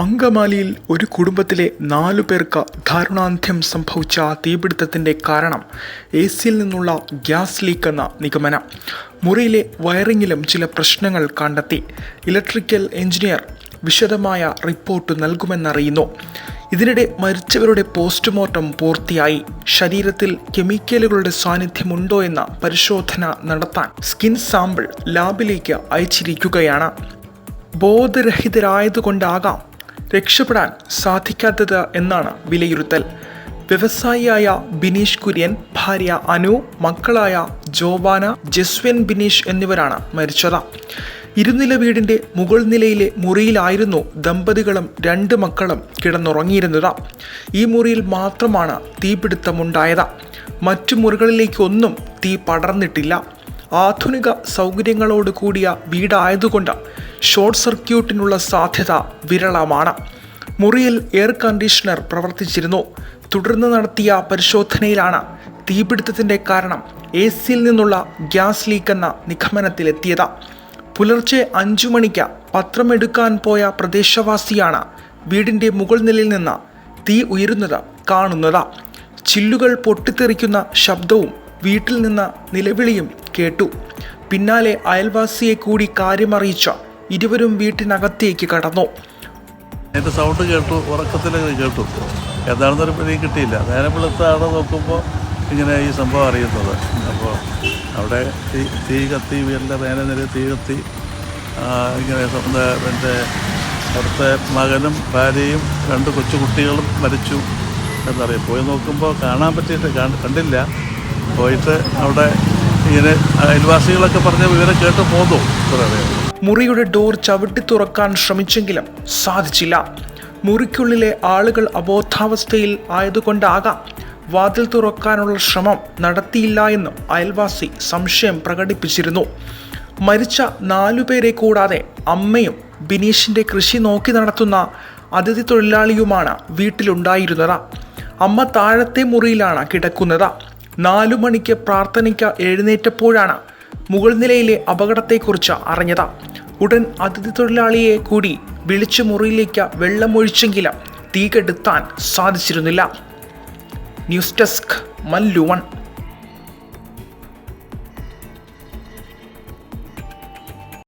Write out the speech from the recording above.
അങ്കമാലിയിൽ ഒരു കുടുംബത്തിലെ 4 പേർക്ക് ദാരുണാന്ത്യം സംഭവിച്ച തീപിടുത്തത്തിൻ്റെ കാരണം സിയിൽ നിന്നുള്ള ഗ്യാസ് ലീക്കെന്ന നിഗമനം. മുറിയിലെ വയറിങ്ങിലും ചില പ്രശ്നങ്ങൾ കണ്ടെത്തി. ഇലക്ട്രിക്കൽ എഞ്ചിനീയർ വിശദമായ റിപ്പോർട്ട് നൽകുമെന്നറിയുന്നു. ഇതിനിടെ മരിച്ചവരുടെ പോസ്റ്റ്മോർട്ടം പൂർത്തിയായി. ശരീരത്തിൽ കെമിക്കലുകളുടെ സാന്നിധ്യമുണ്ടോ എന്ന പരിശോധന നടത്താൻ സ്കിൻ സാമ്പിൾ ലാബിലേക്ക് അയച്ചിരിക്കുകയാണ്. ബോധരഹിതരായതുകൊണ്ടാകാം രക്ഷപ്പെടാൻ സാധിക്കാത്തത് എന്നാണ് വിലയിരുത്തൽ. വ്യവസായിയായ ബിനീഷ് കുര്യൻ, ഭാര്യ അനു, മക്കളായ ജോവാന, ജസ്വൻ ബിനീഷ് എന്നിവരാണ് മരിച്ചത്. ഇരുനില വീടിൻ്റെ മുകൾ നിലയിലെ മുറിയിലായിരുന്നു ദമ്പതികളും 2 മക്കളും കിടന്നുറങ്ങിയിരുന്നത്. ഈ മുറിയിൽ മാത്രമാണ് തീപിടുത്തമുണ്ടായത്. മറ്റു മുറികളിലേക്കൊന്നും തീ പടർന്നിട്ടില്ല. ആധുനിക സൗകര്യങ്ങളോട് കൂടിയ വീടായതുകൊണ്ട് ഷോർട്ട് സർക്യൂട്ടിനുള്ള സാധ്യത വിരളമാണ്. മുറിയിൽ എയർ കണ്ടീഷണർ പ്രവർത്തിച്ചിരുന്നു. തുടർന്ന് നടത്തിയ പരിശോധനയിലാണ് തീപിടുത്തത്തിൻ്റെ കാരണം സിയിൽ നിന്നുള്ള ഗ്യാസ് ലീക്കെന്ന നിഗമനത്തിലെത്തിയത്. പുലർച്ചെ 5 മണിക്ക് പത്രമെടുക്കാൻ പോയ പ്രദേശവാസിയാണ് വീടിൻ്റെ മുകൾ നിലയിൽ നിന്ന് തീ ഉയരുന്നത് കാണുന്നത്. ചില്ലുകൾ പൊട്ടിത്തെറിക്കുന്ന ശബ്ദവും വീട്ടിൽ നിന്ന് നിലവിളിയും കേട്ടു. പിന്നാലെ അയൽവാസിയെ കൂടി കാര്യമറിയിച്ച ഇരുവരും വീട്ടിനകത്തേക്ക് കടന്നു. എൻ്റെ സൗണ്ട് കേട്ടു, ഉറക്കത്തിലൊക്കെ കേട്ടു. എന്താണെന്നൊരു പിടിയും കിട്ടിയില്ല. നേരം വെളുത്താണ് നോക്കുമ്പോൾ ഇങ്ങനെ ഈ സംഭവം അറിയുന്നത്. അപ്പോൾ അവിടെ തീ കത്തി, വീടിൻ്റെ നേരെ നേരെ തീ കത്തി. ഇങ്ങനെ എൻ്റെ അവിടുത്തെ മകനും ഭാര്യയും 2 കൊച്ചുകുട്ടികളും മരിച്ചു എന്നറിയാം. പോയി നോക്കുമ്പോൾ കാണാൻ പറ്റിയിട്ട് കണ്ടില്ല. പോയിട്ട് അവിടെ ഇങ്ങനെ അയൽവാസികളൊക്കെ പറഞ്ഞ വിവരം കേട്ട് പോന്നു. മുറിയുടെ ഡോർ ചവിട്ടി തുറക്കാൻ ശ്രമിച്ചെങ്കിലും സാധിച്ചില്ല. മുറിക്കുള്ളിലെ ആളുകൾ അബോധാവസ്ഥയിൽ ആയതുകൊണ്ടാകാം വാതിൽ തുറക്കാനുള്ള ശ്രമം നടത്തിയില്ല എന്നും അയൽവാസി സംശയം പ്രകടിപ്പിച്ചിരുന്നു. മരിച്ച 4 പേരെ കൂടാതെ അമ്മയും ബിനീഷിൻ്റെ കൃഷി നോക്കി നടത്തുന്ന അതിഥി തൊഴിലാളിയുമാണ് വീട്ടിലുണ്ടായിരുന്നത്. അമ്മ താഴത്തെ മുറിയിലാണ് കിടക്കുന്നത്. 4 മണിക്ക് പ്രാർത്ഥനയ്ക്ക് എഴുന്നേറ്റപ്പോഴാണ് മുകൾ നിലയിലെ അപകടത്തെക്കുറിച്ച് അറിഞ്ഞത്. ഉടൻ അതിഥി തൊഴിലാളിയെ കൂടി വിളിച്ച് മുറിയിലേക്ക് വെള്ളമൊഴിച്ചെങ്കിലും തീ കെടുത്താൻ സാധിച്ചിരുന്നില്ല. News desk Mallu 1.